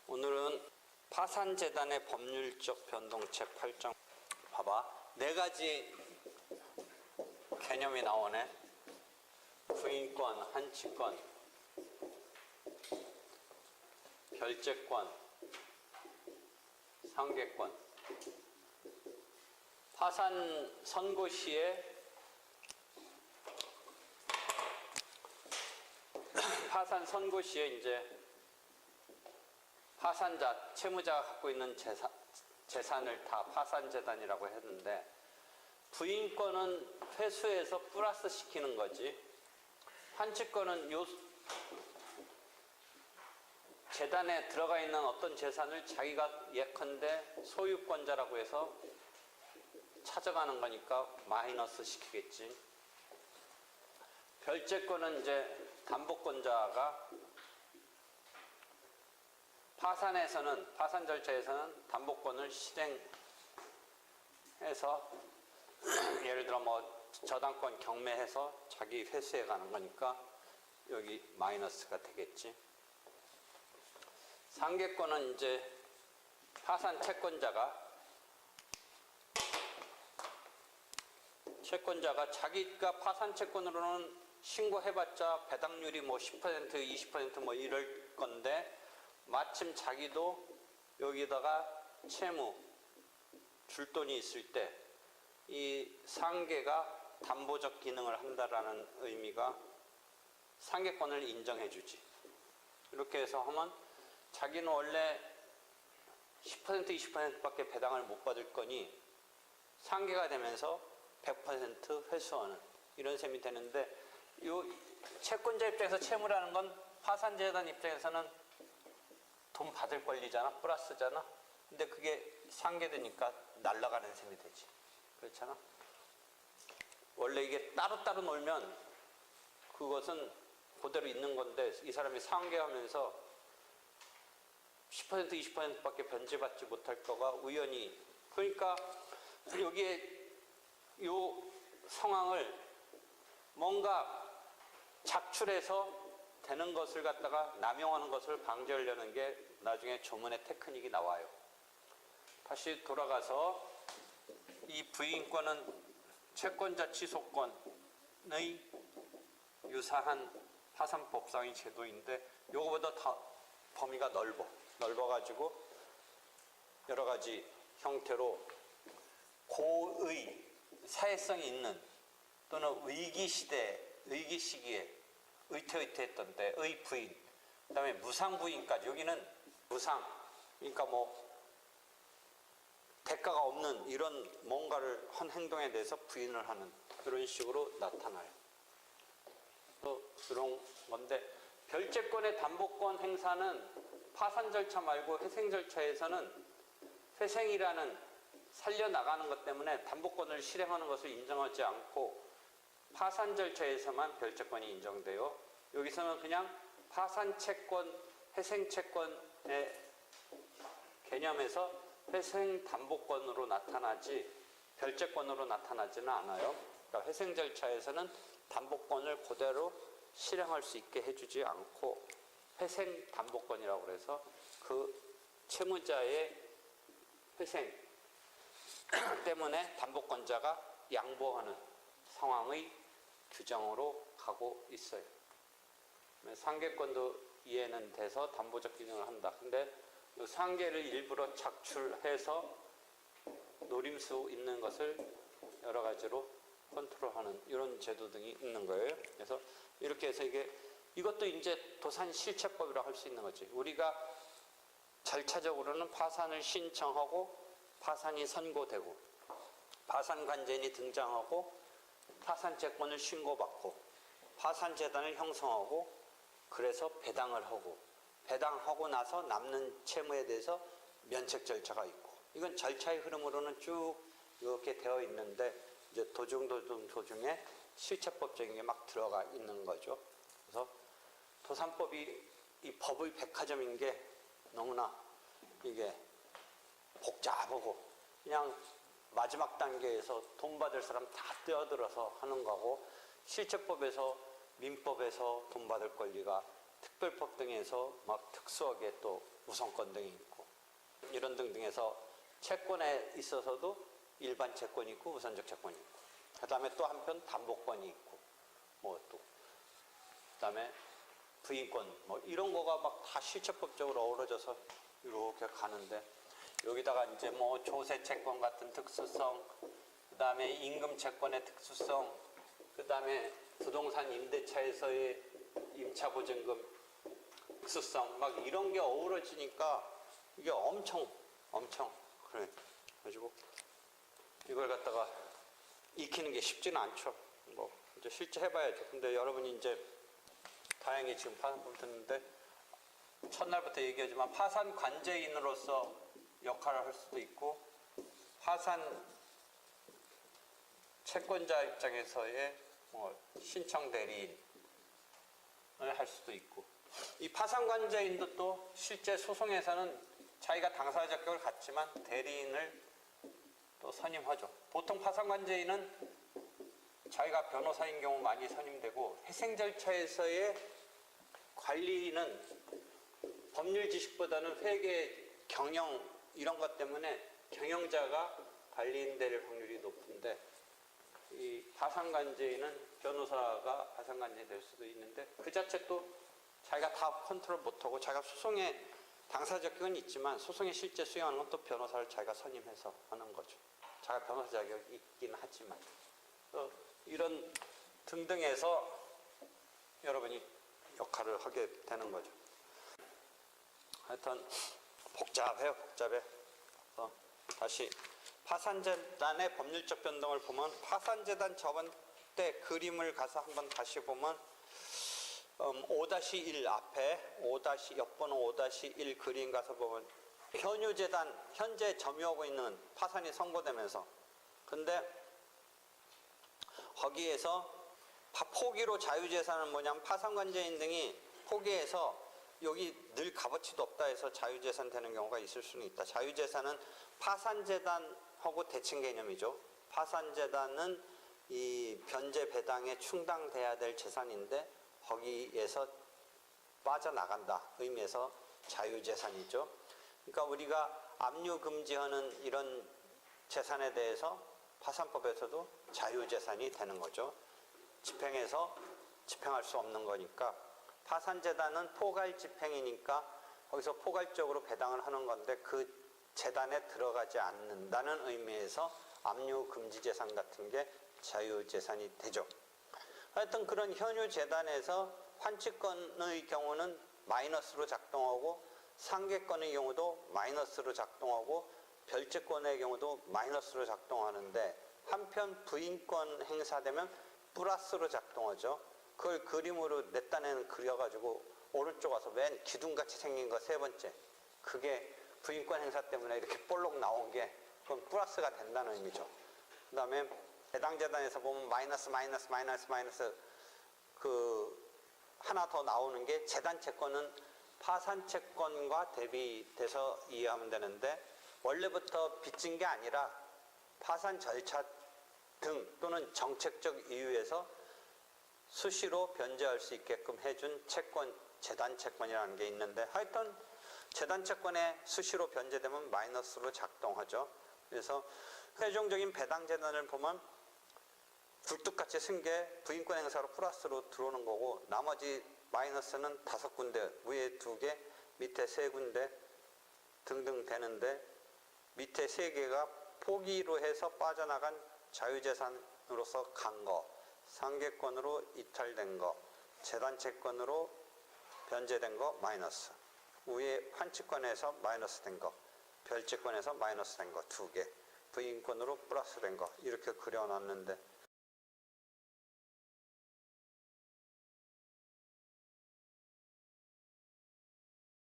오늘은 파산재단의 법률적 변동책 8장. 봐봐, 4가지 개념이 나오네. 부인권, 한치권, 결재권, 상계권. 파산 선고 시에 이제 파산자, 채무자가 갖고 있는 재산을 다 파산재단이라고 했는데, 부인권은 회수해서 플러스 시키는 거지. 한치권은 요 재단에 들어가 있는 어떤 재산을 자기가 예컨대 소유권자라고 해서 찾아가는 거니까 마이너스 시키겠지. 결재권은 이제 담보권자가 파산 절차에서는 담보권을 실행해서 예를 들어 뭐 저당권 경매해서 자기 회수해 가는 거니까 여기 마이너스가 되겠지. 상계권은 이제 파산 채권자가 자기가 파산 채권으로는 신고해봤자 배당률이 뭐 10%, 20% 뭐 이럴 건데, 마침 자기도 여기다가 채무 줄 돈이 있을 때 이 상계가 담보적 기능을 한다라는 의미가 상계권을 인정해 주지. 이렇게 해서 하면 자기는 원래 10%, 20%밖에 배당을 못 받을 거니 상계가 되면서 100% 회수하는 이런 셈이 되는데, 이 채권자 입장에서 채무라는 건 파산재단 입장에서는 돈 받을 권리잖아, 플러스잖아. 근데 그게 상계되니까 날아가는 셈이 되지. 그렇잖아. 원래 이게 따로따로 놀면 그것은 그대로 있는 건데, 이 사람이 상계하면서 10%, 20%밖에 변제받지 못할 거가 우연히, 그러니까 여기에 요 상황을 뭔가 작출해서 되는 것을 갖다가 남용하는 것을 방지하려는 게 나중에 조문의 테크닉이 나와요. 다시 돌아가서 이 부인권은 채권자 취소권의 유사한 파산법상의 제도인데, 요거보다 더 범위가 넓어가지고 여러 가지 형태로 고의, 사회성이 있는 또는 위기 시기에 의태했던 때의 부인, 그 다음에 무상 부인까지. 여기는 무상, 그러니까 뭐 대가가 없는 이런 뭔가를 한 행동에 대해서 부인을 하는 그런 식으로 나타나요. 또 그런 건데, 결재권의 담보권 행사는 파산 절차 말고 회생 절차에서는 회생이라는 살려나가는 것 때문에 담보권을 실행하는 것을 인정하지 않고 파산 절차에서만 결재권이 인정돼요. 여기서는 그냥 파산 채권, 회생 채권의 개념에서 회생 담보권으로 나타나지 결재권으로 나타나지는 않아요. 그러니까 회생 절차에서는 담보권을 그대로 실행할 수 있게 해주지 않고 회생 담보권이라고 해서 그 채무자의 회생 때문에 담보권자가 양보하는 상황의 규정으로 가고 있어요. 상계권도 이해는 돼서 담보적 기능을 한다. 근데 상계를 일부러 작출해서 노림수 있는 것을 여러 가지로 컨트롤하는 이런 제도 등이 있는 거예요. 그래서 이렇게 해서 이것도 이제 도산 실체법이라고 할 수 있는 거지. 우리가 절차적으로는 파산을 신청하고 파산이 선고되고 파산관제인이 등장하고 파산채권을 신고받고 파산재단을 형성하고 그래서 배당을 하고 배당하고 나서 남는 채무에 대해서 면책 절차가 있고, 이건 절차의 흐름으로는 쭉 이렇게 되어 있는데 이제 도중에 실체법적인 게 막 들어가 있는 거죠. 그래서 도산법이 이 법의 백화점인 게 너무나 이게 복잡하고 그냥 마지막 단계에서 돈 받을 사람 다 뛰어들어서 하는 거고, 실체법에서 민법에서 돈 받을 권리가 특별법 등에서 막 특수하게 또 우선권 등이 있고, 이런 등등해서 채권에 있어서도 일반 채권이 있고 우선적 채권이 있고, 그 다음에 또 한편 담보권이 있고, 뭐 또 그다음에 부인권 뭐 이런 거가 막 다 실체법적으로 어우러져서 이렇게 가는데, 여기다가 이제 뭐 조세 채권 같은 특수성, 그다음에 임금 채권의 특수성, 그다음에 부동산 임대차에서의 임차 보증금 특수성, 막 이런 게 어우러지니까 이게 엄청 그래 가지고 이걸 갖다가 익히는 게 쉽지는 않죠. 뭐 이제 실제 해봐야죠. 근데 여러분이 이제 다행히 지금 파산법 듣는데 첫날부터 얘기하지만 파산 관제인으로서 역할을 할 수도 있고, 파산 채권자 입장에서의 뭐 신청 대리인을 할 수도 있고, 이 파산 관제인도 또 실제 소송에서는 자기가 당사자 자격을 갖지만 대리인을 또 선임하죠. 보통 파산 관제인은 자기가 변호사인 경우 많이 선임되고, 회생 절차에서의 관리는 법률 지식보다는 회계, 경영 이런 것 때문에 경영자가 관리인 될 확률이 높은데, 이 파산관제인은 변호사가 파산관제인 될 수도 있는데, 그 자체 또 자기가 다 컨트롤 못하고, 자기가 소송에 당사자 자격은 있지만 소송에 실제 수행하는 건 또 변호사를 자기가 선임해서 하는 거죠. 자기가 변호사 자격이 있긴 하지만. 이런 등등해서 여러분이 역할을 하게 되는 거죠. 하여튼 복잡해요. 다시 파산재단의 법률적 변동을 보면, 파산재단 저번 때 그림을 가서 한번 다시 보면 5-1 앞에 옆번호 5-1 그림 가서 보면, 현유재단 현재 점유하고 있는 파산이 선고되면서, 근데 거기에서 포기로 자유재산은 뭐냐면, 파산관제인 등이 포기해서 여기 늘 값어치도 없다 해서 자유재산 되는 경우가 있을 수는 있다. 자유재산은 파산재단하고 대칭 개념이죠. 파산재단은 이 변제 배당에 충당돼야 될 재산인데 거기에서 빠져나간다 의미에서 자유재산이죠. 그러니까 우리가 압류금지하는 이런 재산에 대해서 파산법에서도 자유재산이 되는 거죠. 집행해서 집행할 수 없는 거니까. 파산재단은 포괄집행이니까 거기서 포괄적으로 배당을 하는 건데, 그 재단에 들어가지 않는다는 의미에서 압류금지재산 같은 게 자유재산이 되죠. 하여튼 그런 현유재단에서 환치권의 경우는 마이너스로 작동하고, 상계권의 경우도 마이너스로 작동하고, 별채권의 경우도 마이너스로 작동하는데, 한편 부인권 행사되면 플러스로 작동하죠. 그걸 그림으로 내 딴에는 그려가지고 오른쪽 와서 맨 기둥같이 생긴 거 세 번째, 그게 부인권 행사 때문에 이렇게 볼록 나온 게 그건 플러스가 된다는 의미죠. 그 다음에 배당재단에서 보면 마이너스 그 하나 더 나오는 게, 재단채권은 파산채권과 대비돼서 이해하면 되는데, 원래부터 빚진 게 아니라 파산 절차 등 또는 정책적 이유에서 수시로 변제할 수 있게끔 해준 채권, 재단채권이라는 게 있는데, 하여튼 재단채권에 수시로 변제되면 마이너스로 작동하죠. 그래서 최종적인 배당재단을 보면 굴뚝같이 쓴 게 부인권 행사로 플러스로 들어오는 거고, 나머지 마이너스는 5군데, 위에 2개, 밑에 3군데 등등 되는데, 밑에 3개가 포기로 해서 빠져나간 자유재산으로서 간 거, 상계권으로 이탈된 거, 재단채권으로 변제된 거 마이너스, 위에 환치권에서 마이너스 된 거, 별채권에서 마이너스 된 거 2개, 부인권으로 플러스 된 거, 이렇게 그려놨는데,